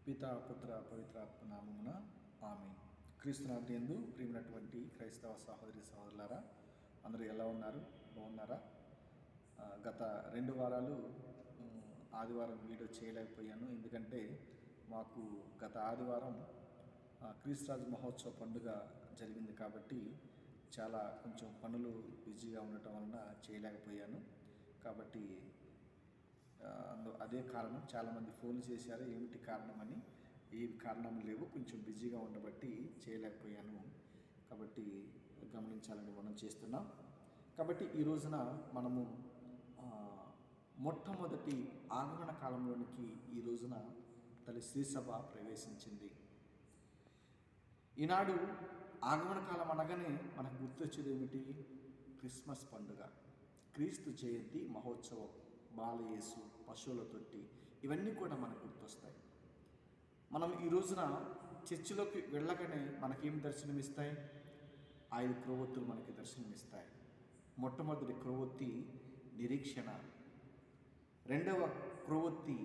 పితా పుత్ర పవిత్రాత్మ నామమున ఆమేన్. క్రీస్తునాథుని యందు ప్రియమైనటువంటి క్రైస్తవ సహోదరి సహోదరులారా, అందరూ ఎలా ఉన్నారు? బాగున్నారా? గత 2 వారాలు ఆదివారం వీడియో చేయలేకపోయాను. ఎందుకంటే మాకు గత ఆదివారం క్రీస్తురాజు మహోత్సవ పండుగ జరిగింది కాబట్టి కొంచెం పనులు బిజీగా ఉండటం వలన చేయలేకపోయాను. కాబట్టి అదే కారణం. చాలామంది ఫోన్లు చేశారు, ఏమిటి కారణం అని. ఏమి కారణం లేవు, కొంచెం బిజీగా ఉండబట్టి చేయలేకపోయాను. కాబట్టి గమనించాలని మనం చేస్తున్నాం. కాబట్టి ఈ రోజున మనము మొట్టమొదటి ఆగమన కాలంలోనికి ఈ రోజున తల్లి శ్రీసభ ప్రవేశించింది. ఈనాడు ఆగమన కాలం అనగానే మనకు గుర్తొచ్చేది ఏమిటి? క్రిస్మస్ పండుగ, క్రీస్తు జయంతి మహోత్సవం, బాలయేసు, పశువుల తొట్టి, ఇవన్నీ కూడా మనకు గుర్తొస్తాయి. మనం ఈ రోజున చర్చిలోకి వెళ్ళగానే మనకేం దర్శనమిస్తాయి? 5 క్రొవ్వొత్తులు మనకి దర్శనమిస్తాయి. మొట్టమొదటి క్రొవ్వొత్తి నిరీక్షణ, రెండవ క్రొవ్వొత్తి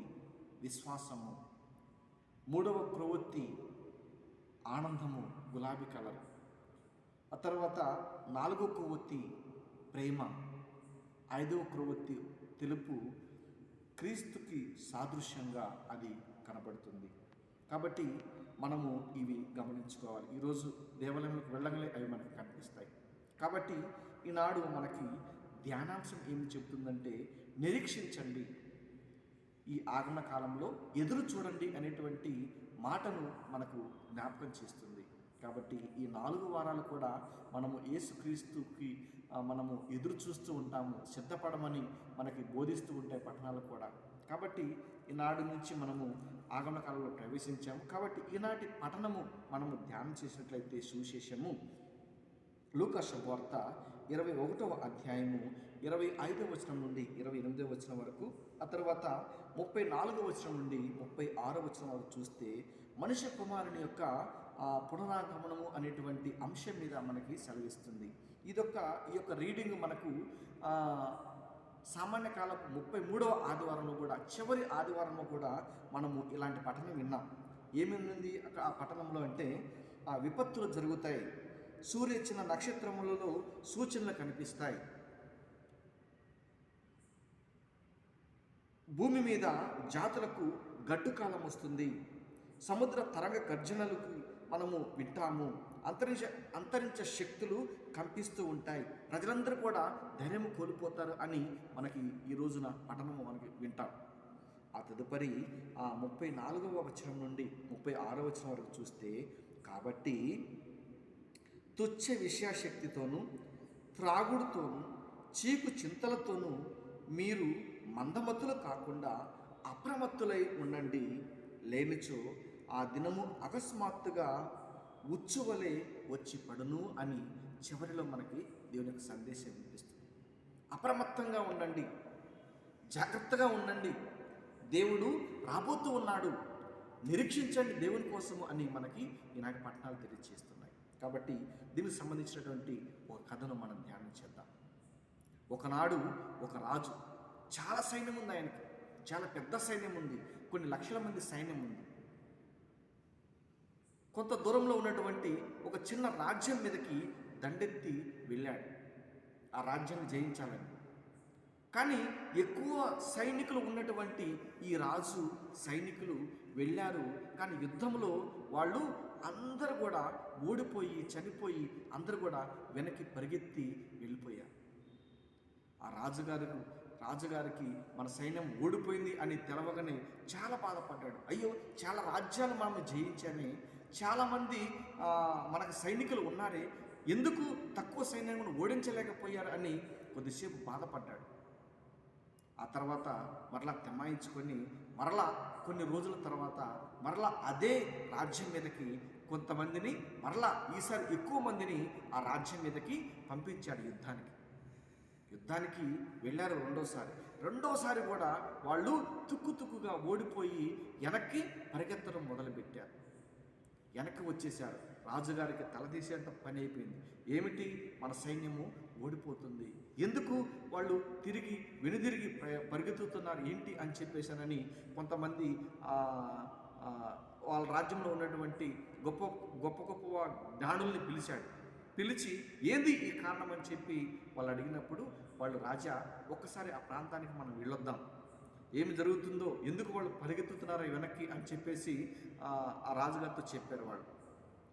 విశ్వాసము, మూడవ క్రొవ్వొత్తి ఆనందము, గులాబీ కలర్, ఆ తర్వాత 4వ క్రొవ్వొత్తి ప్రేమ, 5వ క్రొవ్వొత్తి తెలుపు, క్రీస్తుకి సాదృశ్యంగా అది కనబడుతుంది. కాబట్టి మనము ఇవి గమనించుకోవాలి. ఈరోజు దేవాలయంలోకి వెళ్ళగానే అవి మనకు కనిపిస్తాయి. కాబట్టి ఈనాడు మనకి ధ్యానాంశం ఏమి చెబుతుందంటే, నిరీక్షించండి, ఈ ఆగమన కాలంలో ఎదురు చూడండి అనేటువంటి మాటను మనకు జ్ఞాపకం చేస్తుంది. కాబట్టి ఈ 4 వారాలు కూడా మనము యేసుక్రీస్తుకి మనము ఎదురు చూస్తూ ఉంటాము, సిద్ధపడమని మనకి బోధిస్తూ ఉంటాయి పట్టణాలు కూడా. కాబట్టి ఈనాడు నుంచి మనము ఆగమన కాలంలో ప్రవేశించాము. కాబట్టి ఈనాటి పఠనము మనము ధ్యానం చేసినట్లయితే సువిశేషము లూకా శుభవార్త 21వ అధ్యాయము 25వ వచనం నుండి 28వ వచనం వరకు, ఆ తర్వాత 34వ వచనం నుండి 36వ వచనం వరకు చూస్తే మనుష్య కుమారుని యొక్క పునరాగమనము అనేటువంటి అంశం మీద మనకి సెలవిస్తుంది. ఈ యొక్క రీడింగ్ మనకు సామాన్య కాలపు 33వ ఆదివారంలో కూడా, చివరి ఆదివారంలో కూడా మనము ఇలాంటి పఠనం విన్నాం. ఏమైంది ఆ పట్టణంలో అంటే, విపత్తులు జరుగుతాయి, సూర్యచంద్ర నక్షత్రములలో సూచనలు కనిపిస్తాయి, భూమి మీద జాతులకు గడ్డు కాలం వస్తుంది, సముద్ర తరంగ గర్జనలకు మనము వింటాము, అంతరించ శక్తులు కంపిస్తూ ఉంటాయి, ప్రజలందరూ కూడా ధైర్యం కోల్పోతారు అని మనకి ఈ రోజున పఠనము మనకి వింటాం. ఆ తదుపరి 34వ వచనం నుండి 36వ వచనం వరకు చూస్తే, కాబట్టి తుచ్చ విషయాశక్తితోనూ త్రాగుడుతోనూ చీకు చింతలతోనూ మీరు మందమత్తులు కాకుండా అప్రమత్తులై ఉండండి, లేనిచో ఆ దినము అకస్మాత్తుగా ఉచ్చువలే వచ్చి పడును అని చివరిలో మనకి దేవుని యొక్క సందేశం వినిపిస్తుంది. అప్రమత్తంగా ఉండండి, జాగ్రత్తగా ఉండండి, దేవుడు రాబోతూ ఉన్నాడు, నిరీక్షించండి దేవుని కోసము అని మనకి ఈనాటి పట్టణాలు తెలియజేస్తున్నాయి. కాబట్టి దీనికి సంబంధించినటువంటి ఒక కథను మనం ధ్యానం చేద్దాం. ఒకనాడు ఒక రాజు, చాలా సైన్యం ఉంది, ఆయనకి చాలా పెద్ద సైన్యం ఉంది, కొన్ని లక్షల మంది సైన్యం ఉంది. కొంత దూరంలో ఉన్నటువంటి ఒక చిన్న రాజ్యం మీదకి దండెత్తి వెళ్ళాడు, ఆ రాజ్యాన్ని జయించాలని. కానీ ఎక్కువ సైనికులు ఉన్నటువంటి ఈ రాజు సైనికులు వెళ్ళారు, కానీ యుద్ధంలో వాళ్ళు అందరూ కూడా ఓడిపోయి చనిపోయి అందరూ కూడా వెనక్కి పరిగెత్తి వెళ్ళిపోయారు. ఆ రాజుగారికి మన సైన్యం ఓడిపోయింది అని తెలవగానే చాలా బాధపడ్డాడు. అయ్యో, చాలా రాజ్యాలు మనం జయించామే, చాలామంది మనకు సైనికులు ఉన్నారే, ఎందుకు తక్కువ సైన్యాన్ని ఓడించలేకపోయారు అని కొద్దిసేపు బాధపడ్డాడు. ఆ తర్వాత మరలా తెమాయించుకొని మరలా కొన్ని రోజుల తర్వాత మరలా అదే రాజ్యం మీదకి కొంతమందిని, మరలా ఈసారి ఎక్కువ మందిని ఆ రాజ్యం మీదకి పంపించాడు. యుద్ధానికి వెళ్ళారు. రెండోసారి కూడా వాళ్ళు తుక్కుగా ఓడిపోయి వెనక్కి పరిగెత్తడం మొదలుపెట్టారు. వెనక్కి వచ్చేసారు. రాజుగారికి తలదీసేంత పని అయిపోయింది. ఏమిటి, మన సైన్యము ఓడిపోతుంది, ఎందుకు వాళ్ళు వెనుదిరిగి పరిగెత్తుతున్నారు ఏంటి అని చెప్పేశానని కొంతమంది వాళ్ళ రాజ్యంలో ఉన్నటువంటి గొప్ప గొప్ప గొప్ప జ్ఞానుల్ని పిలిచాడు. పిలిచి ఏంది ఈ కారణం అని చెప్పి వాళ్ళు అడిగినప్పుడు వాళ్ళు, రాజా ఒక్కసారి ఆ ప్రాంతానికి మనం వెళ్ళొద్దాం, ఏమి జరుగుతుందో, ఎందుకు వాళ్ళు పరిగెత్తుతున్నారో వెనక్కి అని చెప్పేసి ఆ రాజుగారితో చెప్పారు వాళ్ళు,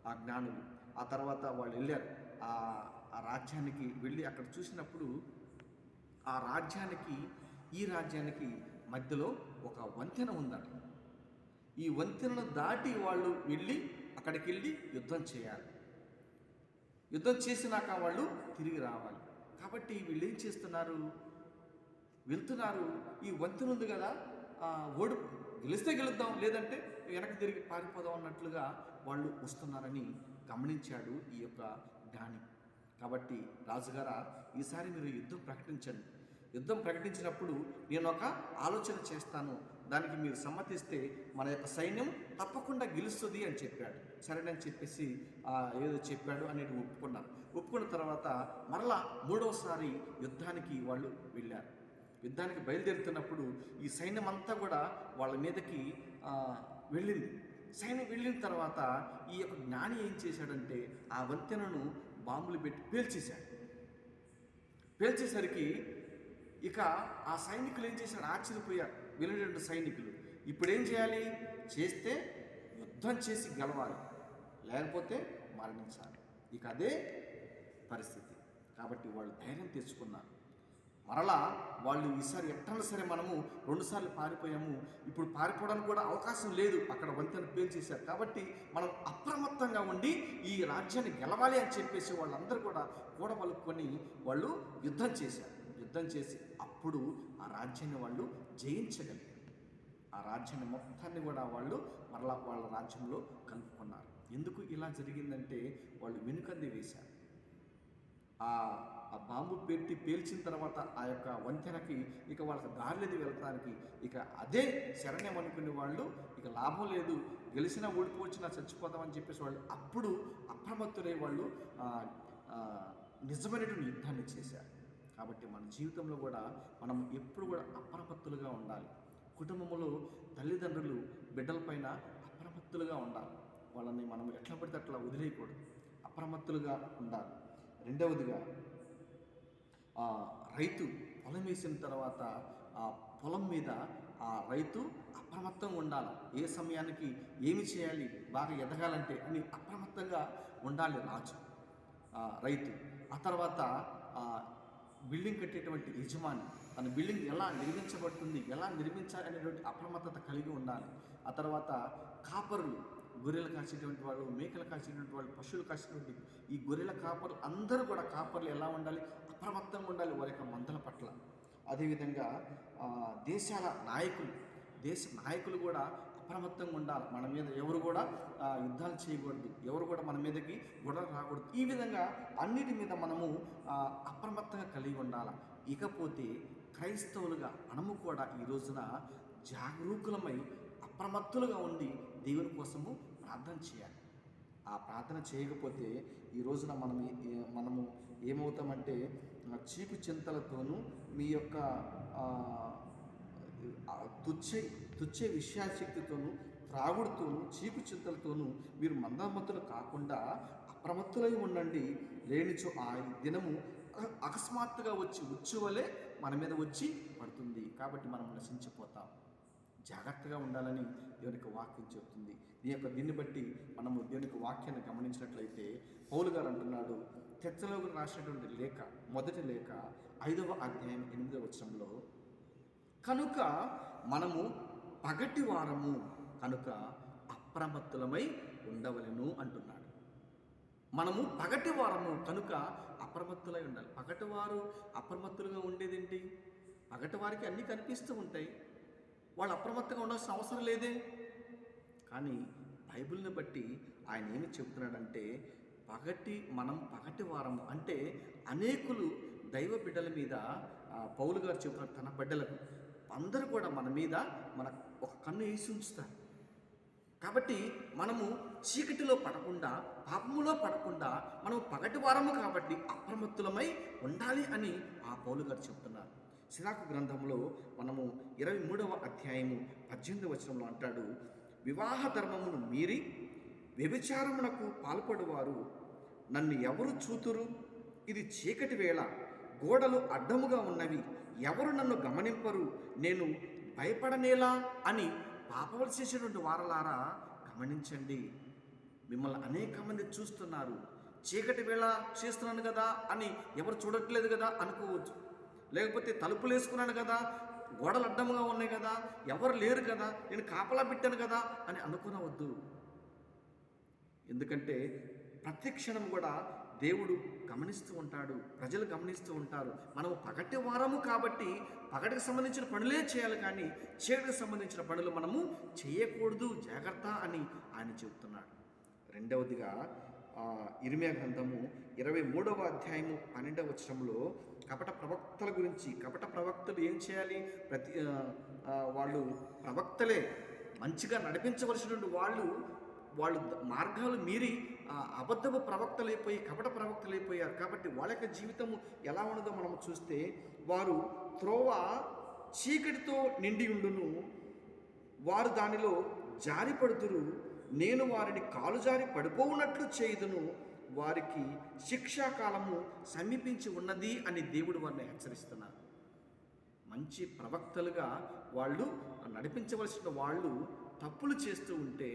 ఆ జ్ఞానులు. ఆ తర్వాత వాళ్ళు వెళ్ళారు ఆ రాజ్యానికి. వెళ్ళి అక్కడ చూసినప్పుడు ఆ రాజ్యానికి ఈ రాజ్యానికి మధ్యలో ఒక వంతెన ఉందట. ఈ వంతెనను దాటి వాళ్ళు వెళ్ళి అక్కడికి వెళ్ళి యుద్ధం చేయాలి. యుద్ధం చేసినాక వాళ్ళు తిరిగి రావాలి. కాబట్టి వీళ్ళు ఏం చేస్తున్నారు, వెళ్తున్నారు. ఈ వంతెన ఉంది కదా, గెలిస్తే గెలుద్దాం, లేదంటే వెనక్కి తిరిగి పారిపోదాం అన్నట్లుగా వాళ్ళు వస్తున్నారని గమనించాడు ఈ యొక్క జ్ఞాని. కాబట్టి రాజుగారా, ఈసారి మీరు యుద్ధం ప్రకటించండి. యుద్ధం ప్రకటించినప్పుడు నేను ఒక ఆలోచన చేస్తాను, దానికి మీరు సమ్మతిస్తే మన యొక్క సైన్యం తప్పకుండా గెలుస్తుంది అని చెప్పాడు. సరేనని చెప్పేసి ఏదో చెప్పాడు అనేది ఒప్పుకున్నారు. ఒప్పుకున్న తర్వాత మరలా మూడవసారి యుద్ధానికి వాళ్ళు వెళ్ళారు. యుద్ధానికి బయలుదేరుతున్నప్పుడు ఈ సైన్యం అంతా కూడా వాళ్ళ మీదకి వెళ్ళింది. సైన్యం వెళ్ళిన తర్వాత ఈ యొక్క జ్ఞాని ఏం చేశాడంటే ఆ వంతెనను బాంబులు పెట్టి పేల్చేశాడు. పేల్చేసరికి ఇక ఆ సైనికులు ఏం చేశాడు, ఆశ్చర్యపోయారు వెళ్ళినటువంటి సైనికులు. ఇప్పుడు ఏం చేయాలి, చేస్తే యుద్ధం చేసి గెలవాలి, లేకపోతే మరణించాలి. ఇక అదే పరిస్థితి. కాబట్టి వాళ్ళు ధైర్యం తెచ్చుకున్నారు. మరలా వాళ్ళు ఈసారి ఎట్లా సరే మనము 2 సార్లు పారిపోయాము, ఇప్పుడు పారిపోవడానికి కూడా అవకాశం లేదు, అక్కడ వంతెన పేల్చేశారు, కాబట్టి మనం అప్రమత్తంగా ఉండి ఈ రాజ్యాన్ని గెలవాలి అని చెప్పేసి వాళ్ళందరూ కూడా కూడబలుక్కొని వాళ్ళు యుద్ధం చేశారు. యుద్ధం చేసి అప్పుడు ఆ రాజ్యాన్ని వాళ్ళు జయించగలిగారు. ఆ రాజ్యాన్ని మొత్తాన్ని కూడా వాళ్ళు మరలా వాళ్ళ రాజ్యంలో కలుపుకున్నారు. ఎందుకు ఇలా జరిగిందంటే వాళ్ళు వెనుకంది వేశారు. ఆ బాంబు పెట్టి పేల్చిన తర్వాత ఆ యొక్క వంతెనకి ఇక వాళ్ళకి దారిలేదు వెళ్ళడానికి. ఇక అదే శరణ్యం అనుకునే వాళ్ళు, ఇక లాభం లేదు, గెలిచినా ఓడిపోవచ్చినా చచ్చిపోతామని చెప్పేసి వాళ్ళు అప్పుడు అప్రమత్తులై వాళ్ళు నిజమైనటువంటి యుద్ధాన్ని చేశారు. కాబట్టి మన జీవితంలో కూడా మనం ఎప్పుడు కూడా అప్రమత్తులుగా ఉండాలి. కుటుంబంలో తల్లిదండ్రులు బిడ్డలపైన అప్రమత్తులుగా ఉండాలి. వాళ్ళని మనం ఎట్లా పడితే అట్లా వదిలేయకూడదు, అప్రమత్తులుగా ఉండాలి. రెండవదిగా రైతు పొలం వేసిన తర్వాత ఆ పొలం మీద ఆ రైతు అప్రమత్తంగా ఉండాలి. ఏ సమయానికి ఏమి చేయాలి, బాగా ఎదగాలంటే అని అప్రమత్తంగా ఉండాలి రైతు. ఆ తర్వాత బిల్డింగ్ కట్టేటువంటి యజమాని తన బిల్డింగ్ ఎలా నిర్మించబడుతుంది, ఎలా నిర్మించాలి అనేటువంటి అప్రమత్తత కలిగి ఉండాలి. ఆ తర్వాత కాపరులు, గొర్రెలు కాసేటువంటి వాళ్ళు, మేకలు కాసేటువంటి వాళ్ళు, పశువులు కాసేటువంటి ఈ గొర్రెల కాపర్లు అందరూ కూడా కాపర్లు ఎలా ఉండాలి, అప్రమత్తంగా ఉండాలి వారి యొక్క మందల పట్ల. అదేవిధంగా దేశ నాయకులు కూడా అప్రమత్తంగా ఉండాలి. మన మీద ఎవరు కూడా యుద్ధాలు చేయకూడదు, ఎవరు కూడా మన మీదకి గొడవలు రాకూడదు. ఈ విధంగా అన్నిటి మీద మనము అప్రమత్తంగా కలిగి ఉండాలి. ఇకపోతే క్రైస్తవులుగా మనము కూడా ఈ రోజున జాగరూకులమై అప్రమత్తులుగా ఉండి దేవుని కోసము ప్రార్థన చేయాలి. ఆ ప్రార్థన చేయకపోతే ఈ రోజున మనము ఏమవుతామంటే చీకు చింతలతోనూ మీ యొక్క తుచ్చే విషయాశక్తితోనూ త్రాగుడుతోనూ చీకు చింతలతోనూ మీరు మందమత్తులు కాకుండా అప్రమత్తులై ఉండండి. లేనిచో ఆ దినము అకస్మాత్తుగా వచ్చి ఉచ్చువలే మన మీద వచ్చి పడుతుంది. కాబట్టి మనం నశించిపోతాం. జాగ్రత్తగా ఉండాలని దేవునికి వాక్యం చెప్తుంది. దీన్ని బట్టి మనము దేవునికి వాక్యాన్ని గమనించినట్లయితే పౌలు గారు అంటున్నాడు, తెస్సలోనికీయులకు రాసినటువంటి లేఖ, మొదటి లేఖ 5వ అధ్యాయం 8వ వచనంలో, కనుక మనము పగటి వారము కనుక అప్రమత్తులమై ఉండవలెను అంటున్నాడు. మనము పగటి వారము కనుక అప్రమత్తులై ఉండాలి. పగటివారు అప్రమత్తులుగా ఉండేదేంటి? పగటి వారికి అన్నీ కనిపిస్తూ ఉంటాయి, వాళ్ళు అప్రమత్తంగా ఉండాల్సిన అవసరం లేదే. కానీ బైబిల్ని బట్టి ఆయన ఏమి చెబుతున్నాడంటే మనం పగటి వారము అంటే అనేకులు దైవ బిడ్డల మీద పౌలు గారు చెబుతున్నారు, తన బిడ్డలకు అందరూ కూడా మన మీద ఒక కన్ను వేసి ఉంచుతారు. కాబట్టి మనము చీకటిలో పడకుండా, పాపములో పడకుండా మనం పగటి వారము కాబట్టి అప్రమత్తులమై ఉండాలి అని ఆ పౌలు గారు చెప్తున్నారు. సిరాకు గ్రంథంలో మనము 23వ అధ్యాయము 18వ వచనంలో అంటాడు, వివాహ ధర్మమును మీరి వ్యభిచారమునకు పాల్పడువారు నన్ను ఎవరు చూతురు? ఇది చీకటి వేళ, గోడలు అడ్డముగా ఉన్నవి, ఎవరు నన్ను గమనింపరు, నేను భయపడనేలా అని పాపములు చేసేటువంటి వారలారా గమనించండి. మిమ్మల్ని అనేక మంది చూస్తున్నారు. చీకటి వేళ చేస్తున్నాను కదా అని ఎవరు చూడట్లేదు కదా అనుకోవచ్చు. లేకపోతే తలుపులు వేసుకున్నాను కదా, గోడలు అడ్డముగా ఉన్నాయి కదా, ఎవరు లేరు కదా, నేను కాపలా పెట్టాను కదా అని అనుకునవద్దు. ఎందుకంటే ప్రతి క్షణం కూడా దేవుడు గమనిస్తూ ఉంటాడు, ప్రజలు గమనిస్తూ ఉంటారు. మనము పగటి వారము కాబట్టి పగటికి సంబంధించిన పనులే చేయాలి, కానీ చీకటికి సంబంధించిన పనులు మనము చేయకూడదు, జాగ్రత్త అని ఆయన చెబుతున్నాడు. రెండవదిగా ఇర్మియా గ్రంథము 23వ అధ్యాయము 12వ వచనంలో కపట ప్రవక్తల గురించి, కపట ప్రవక్తలు ఏం చేయాలి? వాళ్ళు ప్రవక్తలే మంచిగా నడిపించవలసినటువంటి వాళ్ళు మార్గాలు మీరి అబద్ధపు ప్రవక్తలైపోయి కపట ప్రవక్తలైపోయారు. కాబట్టి వాళ్ళ యొక్క జీవితము ఎలా ఉన్నదో మనం చూస్తే, వారు త్రోవ చీకటితో నిండి ఉండును, వారు దానిలో జారిపడుదురు, నేను వారిని కాలు జారి పడిపోవునట్లు చేయుదును, వారికి శిక్షాకాలము సమీపించి ఉన్నది అని దేవుడు వారిని హెచ్చరిస్తున్నారు. మంచి ప్రవక్తలుగా వాళ్ళు నడిపించవలసిన వాళ్ళు తప్పులు చేస్తూ ఉంటే,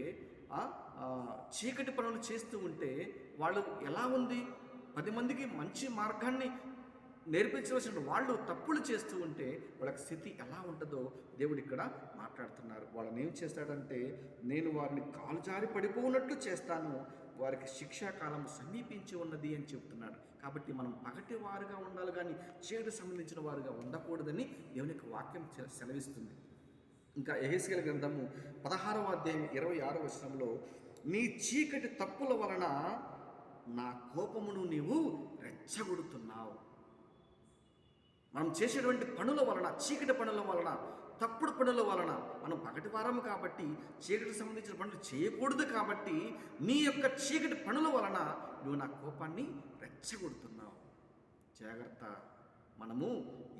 చీకటి పనులు చేస్తూ ఉంటే వాళ్ళు ఎలా ఉంది? 10 మందికి మంచి మార్గాన్ని నేర్పించవలసిన వాళ్ళు తప్పులు చేస్తూ ఉంటే వాళ్ళకి స్థితి ఎలా ఉంటుందో దేవుడు ఇక్కడ మాట్లాడుతున్నారు. వాళ్ళని ఏం చేస్తాడంటే, నేను వారిని కాలు జారి పడిపోనట్లు చేస్తాను, వారికి శిక్షాకాలం సమీపించి ఉన్నది అని చెప్తున్నాడు. కాబట్టి మనం పగటి వారుగా ఉండాలి, కానీ చీకటి సంబంధించిన వారుగా ఉండకూడదని దేవుని యొక్క వాక్యం సెలవిస్తుంది. ఇంకా యెహెజ్కేలు గ్రంథము 16వ అధ్యాయం 26వ వచనంలో, నీ చీకటి తప్పుల వలన నా కోపమును నీవు రెచ్చగొడుతున్నావు. మనం చేసేటువంటి పనుల వలన, చీకటి పనుల వలన, తప్పుడు పనుల వలన, మనం పగటి వారము కాబట్టి చీకటికి సంబంధించిన పనులు చేయకూడదు, కాబట్టి నీ యొక్క చీకటి పనుల వలన నువ్వు నా కోపాన్ని రెచ్చగొడుతున్నావు. జాగ్రత్త, మనము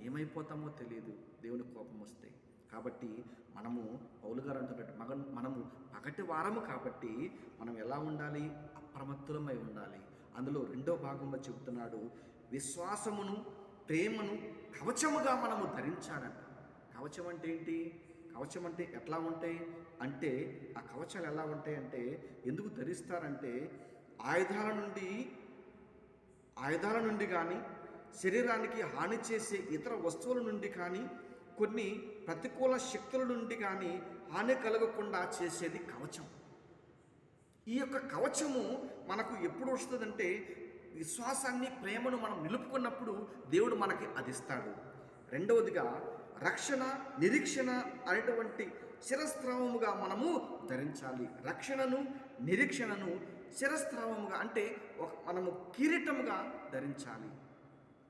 ఏమైపోతామో తెలియదు దేవుని కోపం వస్తే. కాబట్టి మనము పౌలు గారు అంటున్నట్టు మనము పగటి వారము కాబట్టి మనం ఎలా ఉండాలి? అప్రమత్తులమై ఉండాలి. అందులో 2వ భాగంలో చెబుతున్నాడు, విశ్వాసమును ప్రేమను కవచముగా మనము ధరించాలంట. కవచం అంటే ఏంటి? కవచం అంటే ఎట్లా ఉంటాయి అంటే, ఆ కవచాలు ఎలా ఉంటాయి అంటే, ఎందుకు ధరిస్తారంటే, ఆయుధాల నుండి కానీ, శరీరానికి హాని చేసే ఇతర వస్తువుల నుండి కానీ, కొన్ని ప్రతికూల శక్తుల నుండి కానీ హాని కలగకుండా చేసేది కవచం. ఈ యొక్క కవచము మనకు ఎప్పుడు వస్తుందంటే, విశ్వాసాన్ని, ప్రేమను మనం నిలుపుకున్నప్పుడు దేవుడు మనకి అది ఇస్తాడు. రెండవదిగా రక్షణ, నిరీక్షణ అనేటువంటి శిరస్త్రావముగా మనము ధరించాలి. రక్షణను, నిరీక్షణను శిరస్త్రావముగా అంటే మనము కిరీటముగా ధరించాలి.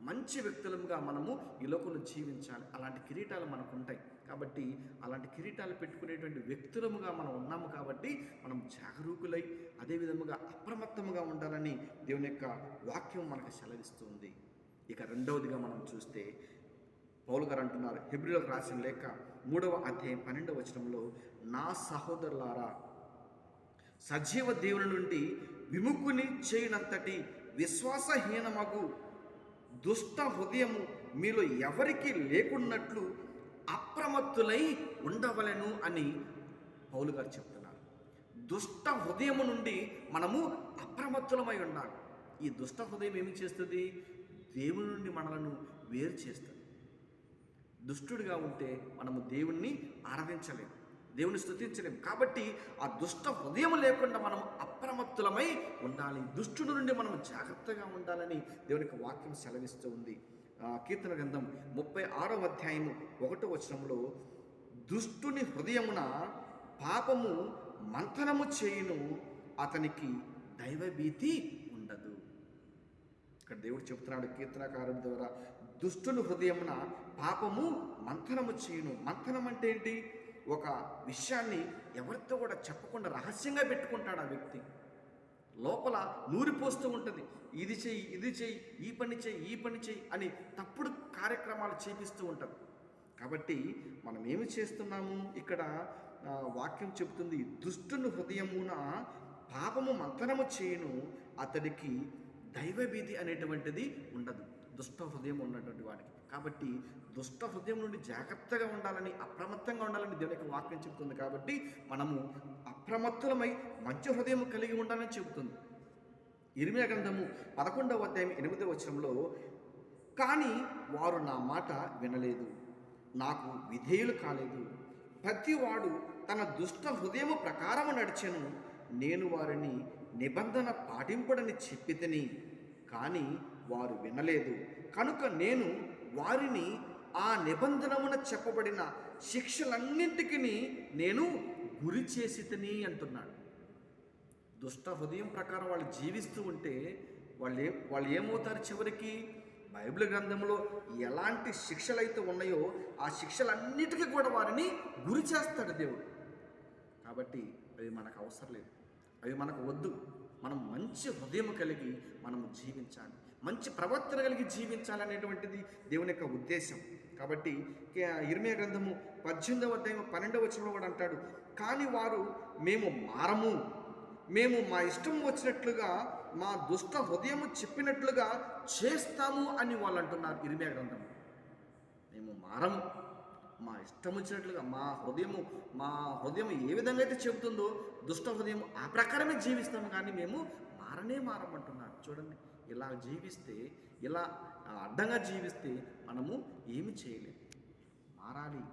మంచి వ్యక్తులముగా మనము ఈ లోకంలో జీవించాలి. అలాంటి కిరీటాలు మనకు ఉంటాయి. కాబట్టి అలాంటి కిరీటాలు పెట్టుకునేటువంటి వ్యక్తులముగా మనం ఉన్నాము. కాబట్టి మనం జాగరూకులై అదే విధముగా అప్రమత్తముగా ఉండాలని దేవుని యొక్క వాక్యం మనకు సెలవిస్తుంది. ఇక రెండవదిగా మనం చూస్తే, పౌలు గారు అంటున్నారు, హెబ్రీయులకు రాసిన లేఖ 3వ అధ్యాయం 12వ వచనంలో, నా సహోదరులారా, సజీవ దేవుని నుండి విముక్కుని చేయనంతటి విశ్వాసహీనమగు దుష్ట హృదయము మీలో ఎవరికి లేకున్నట్లు అప్రమత్తులై ఉండవలెను అని పౌలు గారు చెప్తున్నారు. దుష్ట హృదయము నుండి మనము అప్రమత్తులమై ఉండాలి. ఈ దుష్ట హృదయం ఏమి చేస్తుంది? దేవుని నుండి మనలను వేరు చేస్తుంది. దుష్టుడిగా ఉంటే మనము దేవుణ్ణి ఆరాధించలేము, దేవుని స్తుతించలేము. కాబట్టి ఆ దుష్ట హృదయం లేకుండా మనం అప్రమత్తులమై ఉండాలి. దుష్టుడి నుండి మనం జాగ్రత్తగా ఉండాలని దేవునికి వాక్యం సెలవిస్తూ ఉంది. కీర్తన గ్రంథం 36వ అధ్యాయము 1వ వచనంలో, దుష్టుని హృదయమున పాపము మంథనము చేయును, అతనికి దైవభీతి ఉండదు. ఇక్కడ దేవుడు చెప్తున్నాడు కీర్తనకారుడి ద్వారా, దుష్టుని హృదయమున పాపము మంథనము చేయును. మంథనం అంటే ఏంటి? ఒక విషయాన్ని ఎవరితో కూడా చెప్పకుండా రహస్యంగా పెట్టుకుంటాడు ఆ వ్యక్తి. లోపల నూరిపోస్తూ ఉంటుంది, ఇది చెయ్యి, ఇది చెయ్యి, ఈ పని చెయ్యి, ఈ పని చెయ్యి అని తప్పుడు కార్యక్రమాలు చేపిస్తూ ఉంటారు. కాబట్టి మనం ఏమి చేస్తున్నాము? ఇక్కడ వాక్యం చెబుతుంది, దుష్టుని హృదయమున పాపము మంతనము చేయను, అతడికి దైవభీతి అనేటువంటిది ఉండదు. దుష్ట హృదయం ఉన్నటువంటి వాడికి. కాబట్టి దుష్ట హృదయం నుండి జాగ్రత్తగా ఉండాలని, అప్రమత్తంగా ఉండాలని దేవుని యొక్క వాక్యం చెబుతుంది. కాబట్టి మనము అప్రమత్తులమై మంచి హృదయం కలిగి ఉండాలని చెబుతుంది. ఇర్మీయా గ్రంథము 11వ అధ్యాయం 8వ వచనంలో, కానీ వారు నా మాట వినలేదు, నాకు విధేయులు కాలేదు, ప్రతివాడు తన దుష్ట హృదయము ప్రకారము నడిచెను, నేను వారిని నిబంధన పాటింపడని చెప్పితిని, కానీ వారు వినలేదు, కనుక నేను వారిని ఆ నిబంధనమున చెప్పబడిన శిక్షలన్నింటికి నేను గురి చేసితిని అంటున్నాడు. దుష్ట హృదయం ప్రకారం వాళ్ళు జీవిస్తూ ఉంటే వాళ్ళు ఏమవుతారు? చివరికి బైబిల్ గ్రంథంలో ఎలాంటి శిక్షలు అయితే ఉన్నాయో ఆ శిక్షలన్నిటికీ కూడా వారిని గురి చేస్తాడు దేవుడు. కాబట్టి అవి మనకు అవసరం లేదు, అవి మనకు వద్దు. మనం మంచి హృదయం కలిగి మనము జీవించాలి, మంచి ప్రవర్తన కలిగి జీవించాలి అనేటువంటిది దేవుని యొక్క ఉద్దేశం. కాబట్టి ఇర్మీయా గ్రంథము 18వ అధ్యాయం 12వ వచనంలో కూడా అంటాడు, కానీ వారు మేము మారము, మేము మా ఇష్టం వచ్చినట్లుగా మా దుష్ట హృదయము చెప్పినట్లుగా చేస్తాము అని వాళ్ళు అంటున్నారు. ఇర్మీయా గ్రంథం, మేము మారము, మా ఇష్టం వచ్చినట్లుగా మా హృదయం ఏ విధంగా అయితే చెబుతుందో దుష్ట హృదయం ఆ ప్రకారమే జీవిస్తాము, కానీ మేము మారమంటున్నారు. చూడండి, ఇలా జీవిస్తే, ఇలా అడ్డంగా జీవిస్తే మనము ఏమి చేయలేము. మారాలి.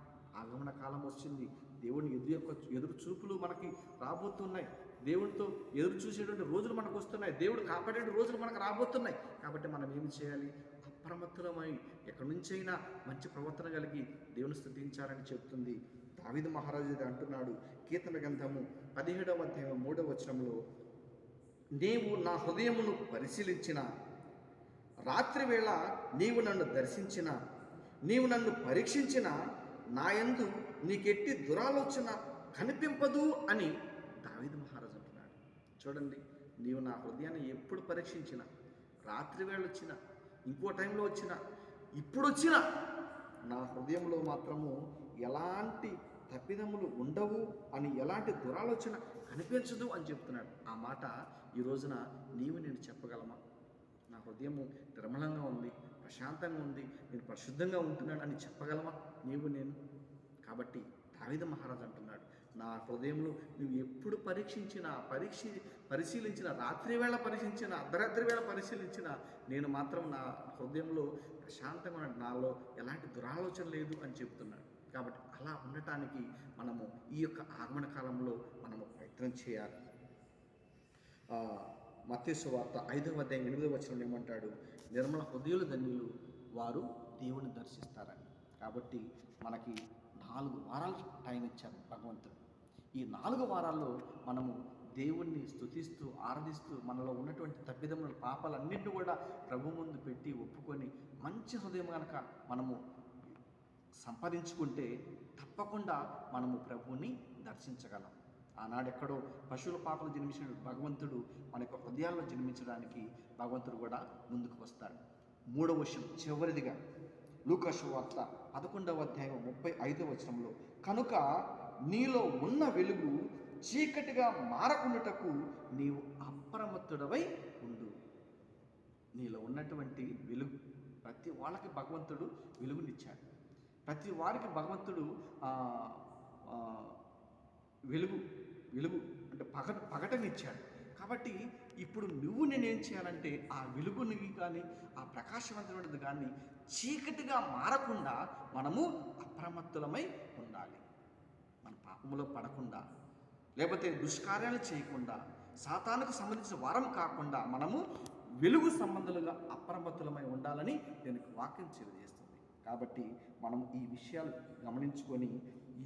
ఆగమన కాలం వచ్చింది. దేవుని ఎదురు చూపులు మనకి రాబోతున్నాయి. దేవునితో ఎదురు చూసేటువంటి రోజులు మనకు వస్తున్నాయి. దేవుడు కాపాడే రోజులు మనకు రాబోతున్నాయి. కాబట్టి మనం ఏమి చేయాలి? అప్రమత్తులమై ఎక్కడి నుంచైనా మంచి ప్రవర్తన కలిగి దేవుని స్తుతించాలని చెప్తుంది. దావీదు మహారాజు అంటున్నాడు, కీర్తన గ్రంథము 17వ అధ్యాయం 3వ వచనంలో, నీవు నా హృదయమును పరిశీలించిన, రాత్రివేళ నీవు నన్ను దర్శించిన, నీవు నన్ను పరీక్షించిన, నాయందు నీకెట్టి దురాలోచన కనిపింపదు అని దావీదు మహారాజు అంటున్నాడు. చూడండి, నీవు నా హృదయాన్ని ఎప్పుడు పరీక్షించినా, రాత్రివేళ వచ్చినా, ఇంకో టైంలో వచ్చినా, ఇప్పుడు వచ్చినా, నా హృదయంలో మాత్రము ఎలాంటి తప్పిదములు ఉండవు అని, ఎలాంటి దురాలోచన కనిపించదు అని చెప్తున్నాడు. ఆ మాట ఈ రోజున నేను చెప్పగలమా? నా హృదయము నిర్మలంగా ఉంది, ప్రశాంతంగా ఉంది, నేను పరిశుద్ధంగా ఉంటున్నాను అని చెప్పగలమా నేను? కాబట్టి దావీదు మహారాజు అంటున్నాడు, నా హృదయంలో నువ్వు ఎప్పుడు పరిశీలించిన, రాత్రివేళ పరీక్షించిన, అర్ధరాత్రి వేళ పరిశీలించిన, నేను మాత్రం నా హృదయంలో ప్రశాంతంగా, నాలో ఎలాంటి దురాలోచన లేదు అని చెప్తున్నాడు. కాబట్టి అలా ఉండటానికి మనము ఈ యొక్క ఆగమన కాలంలో మనము ప్రయత్నం చేయాలి. మత్తయి సువార్త 5వ అధ్యాయం 8వ వచనంలో ఏమంటాడు? నిర్మల హృదయులు ధన్యులు, వారు దేవుని దర్శిస్తారని. కాబట్టి మనకి 4 వారాలు టైం ఇచ్చారు భగవంతుడు. ఈ 4 వారాల్లో మనము దేవుణ్ణి స్తుతిస్తూ, ఆరాధిస్తూ, మనలో ఉన్నటువంటి తప్పిదముల పాపాలన్నింటినీ కూడా ప్రభు ముందు పెట్టి ఒప్పుకొని మంచి హృదయం కనుక మనము సంపాదించుకుంటే తప్పకుండా మనము ప్రభువుని దర్శించగలం. ఆనాడు ఎక్కడో పశువుల పాపలు జన్మించిన భగవంతుడు మన యొక్క హృదయాల్లో జన్మించడానికి భగవంతుడు కూడా ముందుకు వస్తాడు. 3వ విషయం, చివరిదిగా లూకా సువార్త 11వ అధ్యాయం 35వ వచనంలో, కనుక నీలో ఉన్న వెలుగు చీకటిగా మారకుండుటకు నీవు అప్రమత్తుడవై ఉండు. నీలో ఉన్నటువంటి వెలుగు, ప్రతి వాళ్ళకి భగవంతుడు వెలుగునిచ్చాడు. ప్రతి వారికి భగవంతుడు వెలుగు అంటే పగటనిచ్చాడు. కాబట్టి ఇప్పుడు నేనేం చేయాలంటే ఆ వెలుగుని కానీ, ఆ ప్రకాశవంతమైనది కానీ చీకటిగా మారకుండా మనము అప్రమత్తులమై ఉండాలి. మన పాపములో పడకుండా, లేకపోతే దుష్కార్యాలు చేయకుండా, సాతానుకు సంబంధించిన వారం కాకుండా మనము వెలుగు సంబంధులుగా అప్రమత్తులమై ఉండాలని దీనికి వాక్యం తెలియజేస్తుంది. కాబట్టి మనము ఈ విషయాలు గమనించుకొని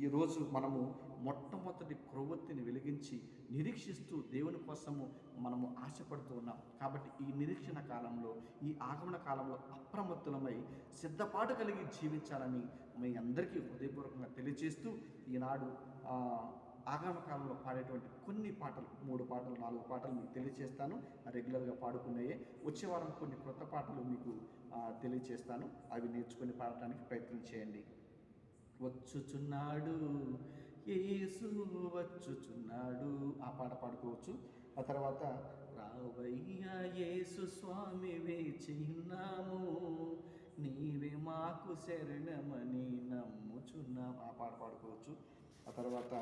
ఈరోజు మనము మొట్టమొదటి క్రొవ్వొత్తిని వెలిగించి నిరీక్షిస్తూ దేవుని కోసము మనము ఆశపడుతూ ఉన్నాం. కాబట్టి ఈ నిరీక్షణ కాలంలో, ఈ ఆగమన కాలంలో అప్రమత్తులమై సిద్ధపాటు కలిగి జీవించాలని మీ అందరికీ హృదయపూర్వకంగా తెలియజేస్తూ, ఈనాడు ఆగమన కాలంలో పాడేటువంటి కొన్ని పాటలు, 3 పాటలు 4 పాటలు మీకు తెలియజేస్తాను. రెగ్యులర్గా పాడుకున్నాయే. వచ్చే వారం కొన్ని కొత్త పాటలు మీకు తెలియజేస్తాను. అవి నేర్చుకొని పాడటానికి ప్రయత్నం చేయండి. వచ్చుచున్నాడు యేసు వచ్చుచున్నాడు. ఆ పాట పాడుకోవచ్చు. ఆ తర్వాత రావయ్యా యేసు స్వామి వేచి ఉన్నాము, నీవే మాకు శరణమని నమ్ముచున్నాం. ఆ పాట పాడుకోవచ్చు. ఆ తర్వాత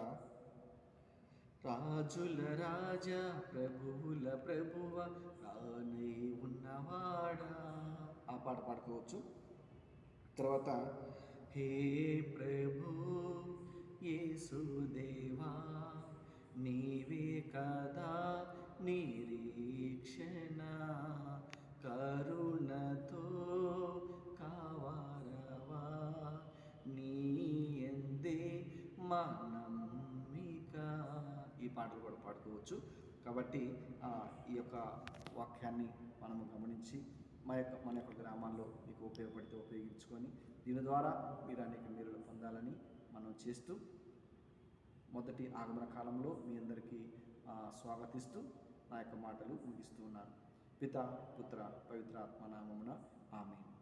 రాజుల రాజా ప్రభువుల ప్రభువ రానే ఉన్నవాడా, ఆ పాట పాడుకోవచ్చు. తర్వాత హే ప్రభు యేసుదేవా నీవే కదా నిరీక్షణ, కరుణతో కావారవా నీయందే మా నమ్మిక. ఈ పాటలు కూడా పాడుకోవచ్చు. కాబట్టి ఈ యొక్క వాక్యాన్ని మనము గమనించి మన యొక్క గ్రామాల్లో మీకు ఉపయోగపడితే ఉపయోగించుకొని దీని ద్వారా మీరు అనేక మేలులు పొందాలని మనం చేస్తూ మొదటి ఆగమన కాలంలో మీ అందరికీ స్వాగతిస్తూ నా యొక్క మాటలు ముగిస్తూ ఉన్నాను. పిత పుత్ర పవిత్రాత్మ నామమున ఆమేన్.